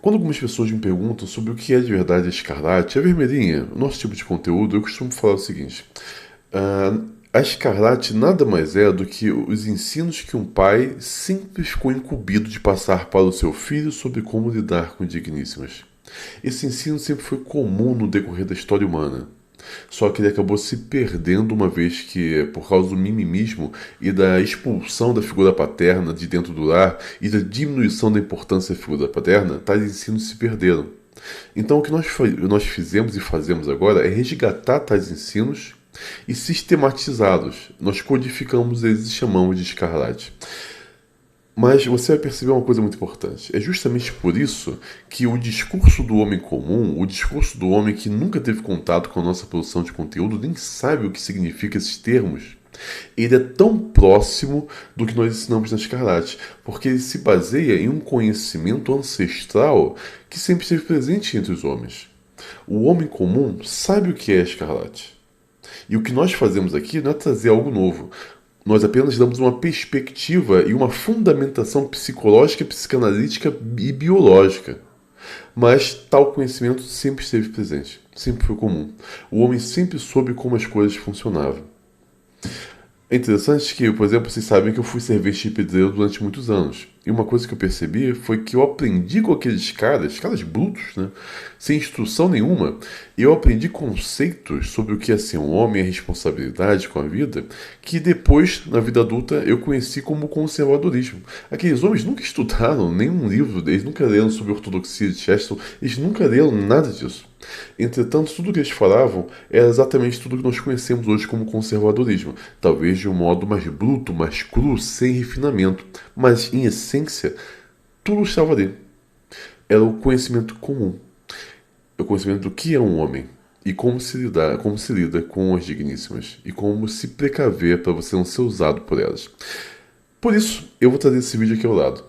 Quando algumas pessoas me perguntam sobre o que é de verdade a Escarlate, a Vermelhinha, o nosso tipo de conteúdo, eu costumo falar o seguinte: a Escarlate nada mais é do que os ensinos que um pai sempre ficou incumbido de passar para o seu filho sobre como lidar com digníssimas. Esse ensino sempre foi comum no decorrer da história humana. Só que ele acabou se perdendo uma vez que, por causa do mimimismo e da expulsão da figura paterna de dentro do lar e da diminuição da importância da figura paterna, tais ensinos se perderam. Então o que nós fizemos e fazemos agora é resgatar tais ensinos e sistematizá-los. Nós codificamos eles e chamamos de Escarlate. Mas você vai perceber uma coisa muito importante. É justamente por isso que o discurso do homem comum, o discurso do homem que nunca teve contato com a nossa produção de conteúdo, nem sabe o que significa esses termos, ele é tão próximo do que nós ensinamos na Escarlate, porque ele se baseia em um conhecimento ancestral que sempre esteve presente entre os homens. O homem comum sabe o que é a Escarlate. E o que nós fazemos aqui não é trazer algo novo. Nós apenas damos uma perspectiva e uma fundamentação psicológica, psicanalítica e biológica. Mas tal conhecimento sempre esteve presente, sempre foi comum. O homem sempre soube como as coisas funcionavam. É interessante que, por exemplo, vocês sabem que eu fui servente de pedreiro durante muitos anos. E uma coisa que eu percebi foi que eu aprendi com aqueles caras brutos, né? Sem instrução nenhuma. E eu aprendi conceitos sobre o que é ser um homem, a responsabilidade com a vida, que depois, na vida adulta, eu conheci como conservadorismo. Aqueles homens nunca estudaram nenhum livro, eles nunca leram sobre a ortodoxia de Chesterton, eles nunca leram nada disso. Entretanto, tudo o que eles falavam era exatamente tudo que nós conhecemos hoje como conservadorismo, talvez de um modo mais bruto, mais cru, sem refinamento, mas em essência, tudo estava ali. Era o conhecimento comum, o conhecimento do que é um homem e como se lida com as digníssimas e como se precaver para você não ser usado por elas. Por isso, eu vou trazer esse vídeo aqui ao lado.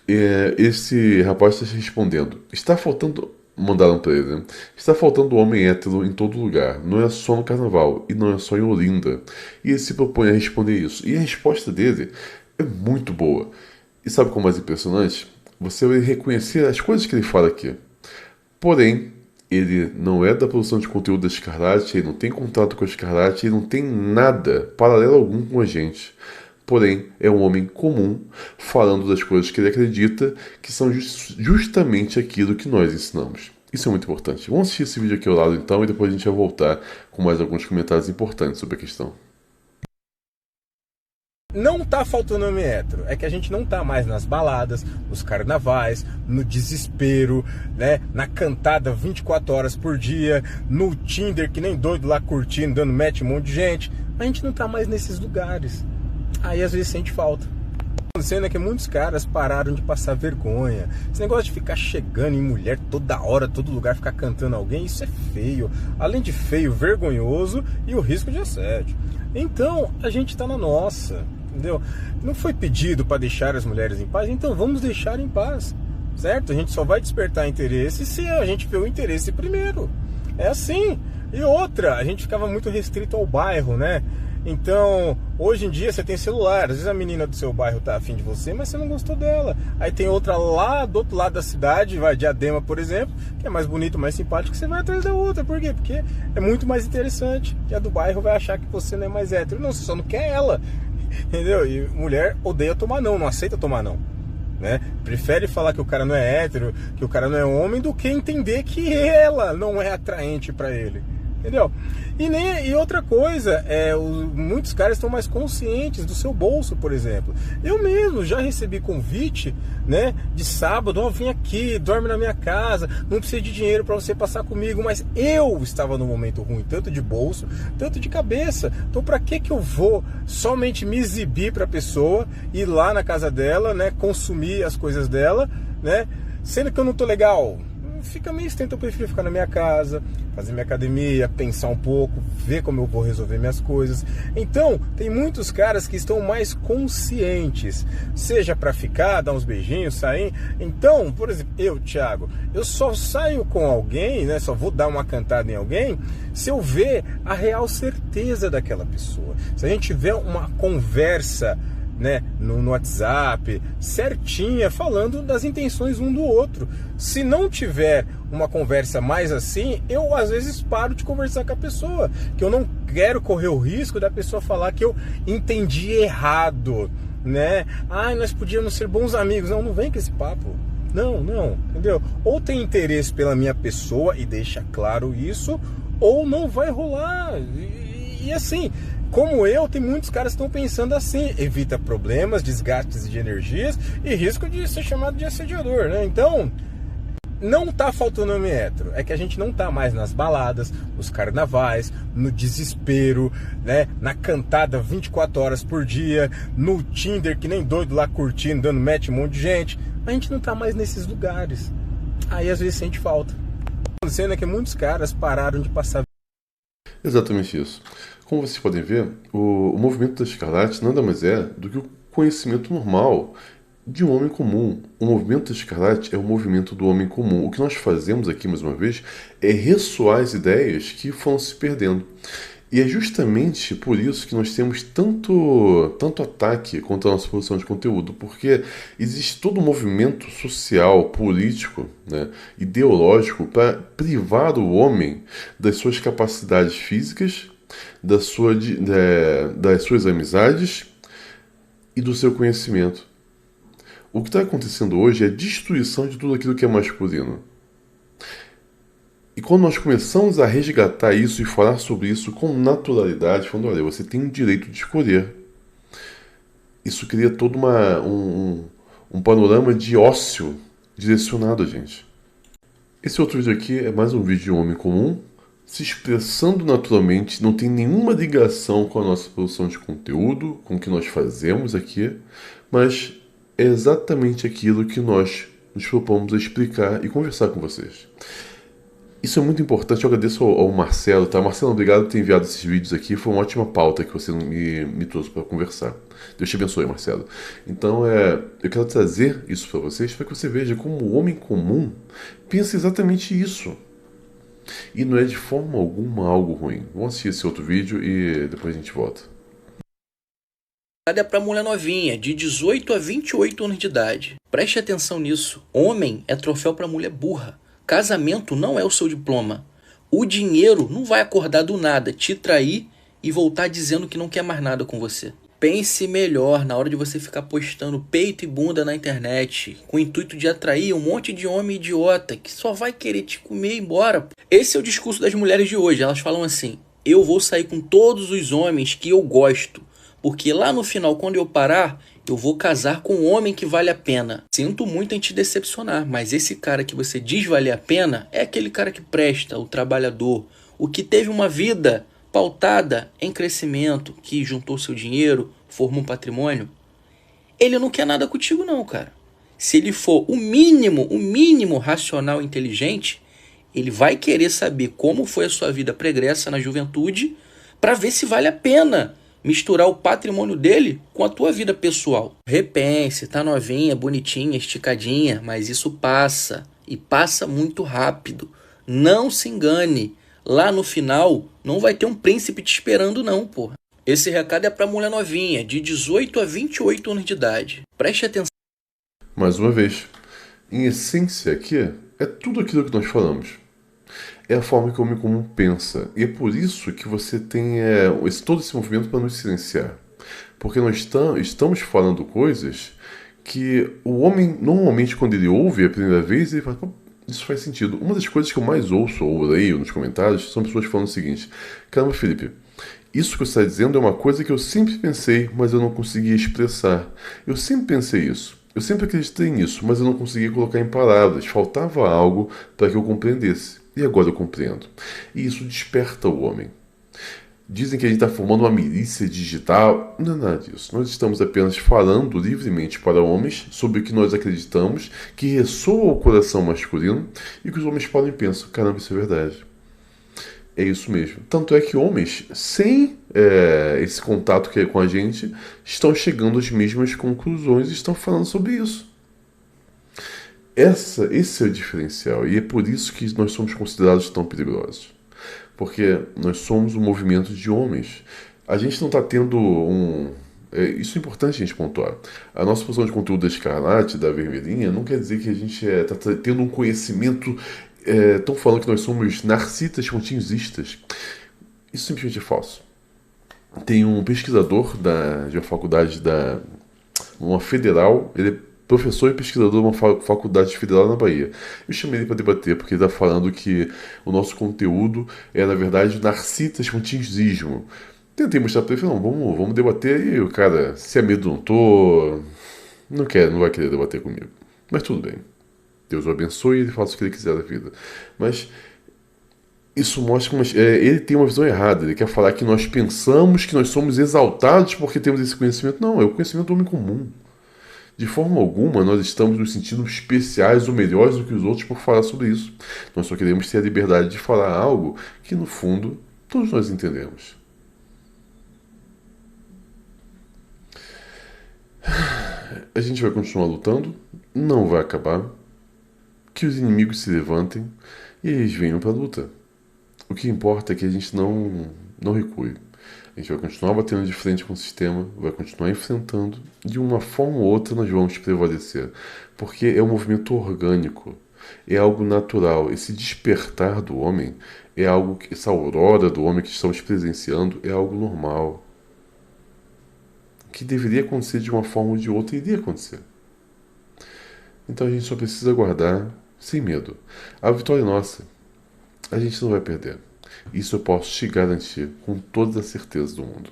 Esse rapaz está respondendo: está faltando. Mandaram para ele, né? Está faltando homem hétero em todo lugar. Não é só no carnaval e não é só em Olinda. E ele se propõe a responder isso. E a resposta dele é muito boa. E sabe como é mais impressionante? Você vai reconhecer as coisas que ele fala aqui. Porém, ele não é da produção de conteúdo da Escarlate, ele não tem contato com a Escarlate, ele não tem nada paralelo algum com a gente. Porém, é um homem comum, falando das coisas que ele acredita, que são justamente aquilo que nós ensinamos. Isso é muito importante. Vamos assistir esse vídeo aqui ao lado então, e depois a gente vai voltar com mais alguns comentários importantes sobre a questão. Não tá faltando homem hétero, é que a gente não tá mais nas baladas, nos carnavais, no desespero, né? Na cantada 24 horas por dia, no Tinder que nem doido lá curtindo, dando match em um monte de gente. A gente não tá mais nesses lugares. Aí às vezes sente falta. Acontecendo é que muitos caras pararam de passar vergonha. Esse negócio de ficar chegando em mulher toda hora, todo lugar, ficar cantando alguém, isso é feio. Além de feio, vergonhoso e o risco de assédio. Então a gente tá na nossa, entendeu? Não foi pedido para deixar as mulheres em paz, então vamos deixar em paz, certo? A gente só vai despertar interesse se a gente vê o interesse primeiro. É assim. E outra, a gente ficava muito restrito ao bairro, né? Então, hoje em dia você tem celular, às vezes a menina do seu bairro tá afim de você, mas você não gostou dela. Aí tem outra lá do outro lado da cidade, vai Diadema, por exemplo, que é mais bonito, mais simpático, você vai atrás da outra. Por quê? Porque é muito mais interessante. E a do bairro vai achar que você não é mais hétero. Não, você só não quer ela. Entendeu? E mulher odeia tomar não, não aceita tomar não. Né? Prefere falar que o cara não é hétero, que o cara não é homem, do que entender que ela não é atraente pra ele. Entendeu? E outra coisa, muitos caras estão mais conscientes do seu bolso, por exemplo. Eu mesmo já recebi convite, né, de sábado: ó, vem aqui, dorme na minha casa, não precisa de dinheiro para você passar comigo, mas eu estava num momento ruim, tanto de bolso, tanto de cabeça. Então para que eu vou somente me exibir para a pessoa, ir lá na casa dela, né, consumir as coisas dela, né, sendo que eu não tô legal? Fica meio estranho, então eu prefiro ficar na minha casa, fazer minha academia, pensar um pouco, ver como eu vou resolver minhas coisas. Então, tem muitos caras que estão mais conscientes, seja pra ficar, dar uns beijinhos, sair. Então, por exemplo, eu, Thiago, eu só saio com alguém, né, só vou dar uma cantada em alguém, se eu ver a real certeza daquela pessoa. Se a gente tiver uma conversa né, no WhatsApp, certinha, falando das intenções um do outro. Se não tiver uma conversa mais assim, eu às vezes paro de conversar com a pessoa, que eu não quero correr o risco da pessoa falar que eu entendi errado, né? Ah, nós podíamos ser bons amigos. Não vem com esse papo. Não, entendeu? Ou tem interesse pela minha pessoa e deixa claro isso, ou não vai rolar. E assim, como eu, tem muitos caras que estão pensando assim, evita problemas, desgastes de energias e risco de ser chamado de assediador, né? Então, não tá faltando homem hétero, é que a gente não tá mais nas baladas, nos carnavais, no desespero, né? Na cantada 24 horas por dia, no Tinder que nem doido lá curtindo, dando match em um monte de gente. A gente não tá mais nesses lugares. Aí às vezes sente falta. O que tá acontecendo é que muitos caras pararam de passar. Exatamente isso. Como vocês podem ver, o movimento das Escarlate nada mais é do que o conhecimento normal de um homem comum. O movimento da Escarlate é o movimento do homem comum. O que nós fazemos aqui, mais uma vez, é ressoar as ideias que foram se perdendo. E é justamente por isso que nós temos tanto ataque contra a nossa produção de conteúdo, porque existe todo um movimento social, político, né, ideológico para privar o homem das suas capacidades físicas, das suas amizades e do seu conhecimento. O que está acontecendo hoje é a destruição de tudo aquilo que é masculino. E quando nós começamos a resgatar isso e falar sobre isso com naturalidade, falando, olha, você tem o direito de escolher. Isso cria todo um panorama de ócio direcionado a gente. Esse outro vídeo aqui é mais um vídeo de um homem comum, se expressando naturalmente, não tem nenhuma ligação com a nossa produção de conteúdo, com o que nós fazemos aqui, mas é exatamente aquilo que nós nos propomos a explicar e conversar com vocês. Isso é muito importante, eu agradeço ao Marcelo, tá? Marcelo, obrigado por ter enviado esses vídeos aqui, foi uma ótima pauta que você me trouxe para conversar. Deus te abençoe, Marcelo. Então, eu quero trazer isso para vocês, para que você veja como o homem comum pensa exatamente isso. E não é de forma alguma algo ruim. Vamos assistir esse outro vídeo e depois a gente volta. É para mulher novinha, de 18 a 28 anos de idade. Preste atenção nisso. Homem é troféu para mulher burra. Casamento não é o seu diploma. O dinheiro não vai acordar do nada, te trair e voltar dizendo que não quer mais nada com você. Pense melhor na hora de você ficar postando peito e bunda na internet, com o intuito de atrair um monte de homem idiota que só vai querer te comer e ir embora. Esse é o discurso das mulheres de hoje. Elas falam assim: eu vou sair com todos os homens que eu gosto, porque lá no final, quando eu parar, eu vou casar com um homem que vale a pena. Sinto muito em te decepcionar, mas esse cara que você diz valer a pena é aquele cara que presta, o trabalhador, o que teve uma vida pautada em crescimento, que juntou seu dinheiro, formou um patrimônio. Ele não quer nada contigo não, cara. Se ele for o mínimo racional e inteligente, ele vai querer saber como foi a sua vida pregressa na juventude para ver se vale a pena misturar o patrimônio dele com a tua vida pessoal. Repense, tá novinha, bonitinha, esticadinha, mas isso passa, e passa muito rápido. Não se engane, lá no final não vai ter um príncipe te esperando não, porra. Esse recado é pra mulher novinha, de 18 a 28 anos de idade. Preste atenção. Mais uma vez, em essência aqui, é tudo aquilo que nós falamos. É a forma que o homem comum pensa. E é por isso que você tem todo esse movimento para nos silenciar. Porque nós estamos falando coisas que o homem, normalmente, quando ele ouve a primeira vez, ele fala, isso faz sentido. Uma das coisas que eu mais ouço ou leio nos comentários são pessoas falando o seguinte: caramba, Felipe, isso que você está dizendo é uma coisa que eu sempre pensei, mas eu não conseguia expressar. Eu sempre pensei isso. Eu sempre acreditei nisso, mas eu não conseguia colocar em palavras. Faltava algo para que eu compreendesse. E agora eu compreendo. E isso desperta o homem. Dizem que a gente está formando uma milícia digital. Não é nada disso. Nós estamos apenas falando livremente para homens sobre o que nós acreditamos, que ressoa o coração masculino e que os homens falam e pensam: caramba, isso é verdade. É isso mesmo. Tanto é que homens, sem esse contato que é com a gente, estão chegando às mesmas conclusões e estão falando sobre isso. Esse é o diferencial, e é por isso que nós somos considerados tão perigosos. Porque nós somos um movimento de homens. A gente não está tendo Isso é importante a gente pontuar. A nossa posição de conteúdo da Escarlate, da Vermelhinha, não quer dizer que a gente está tendo um conhecimento. Estão falando que nós somos narcisistas, contingizistas. Isso simplesmente é falso. Tem um pesquisador de uma faculdade uma federal, ele é professor e pesquisador de uma faculdade federal na Bahia. Eu chamei ele para debater, porque ele está falando que o nosso conteúdo é, na verdade, narcisistas contingizismo. Tentei mostrar para ele, falei, não, vamos debater, e o cara se amedrontou, não vai querer debater comigo. Mas tudo bem. Deus o abençoe e ele faça o que ele quiser da vida. Mas isso mostra que ele tem uma visão errada. Ele quer falar que nós pensamos que nós somos exaltados porque temos esse conhecimento. Não, é o conhecimento do homem comum. De forma alguma, nós estamos nos sentindo especiais ou melhores do que os outros por falar sobre isso. Nós só queremos ter a liberdade de falar algo que, no fundo, todos nós entendemos. A gente vai continuar lutando, não vai acabar. Que os inimigos se levantem e eles venham para a luta. O que importa é que a gente não recue. A gente vai continuar batendo de frente com o sistema, vai continuar enfrentando. De uma forma ou outra nós vamos prevalecer. Porque é um movimento orgânico. É algo natural. Esse despertar do homem é algo que, essa aurora do homem que estamos presenciando é algo normal. Que deveria acontecer de uma forma ou de outra, iria acontecer. Então a gente só precisa aguardar sem medo. A vitória é nossa. A gente não vai perder. Isso eu posso te garantir com toda a certeza do mundo.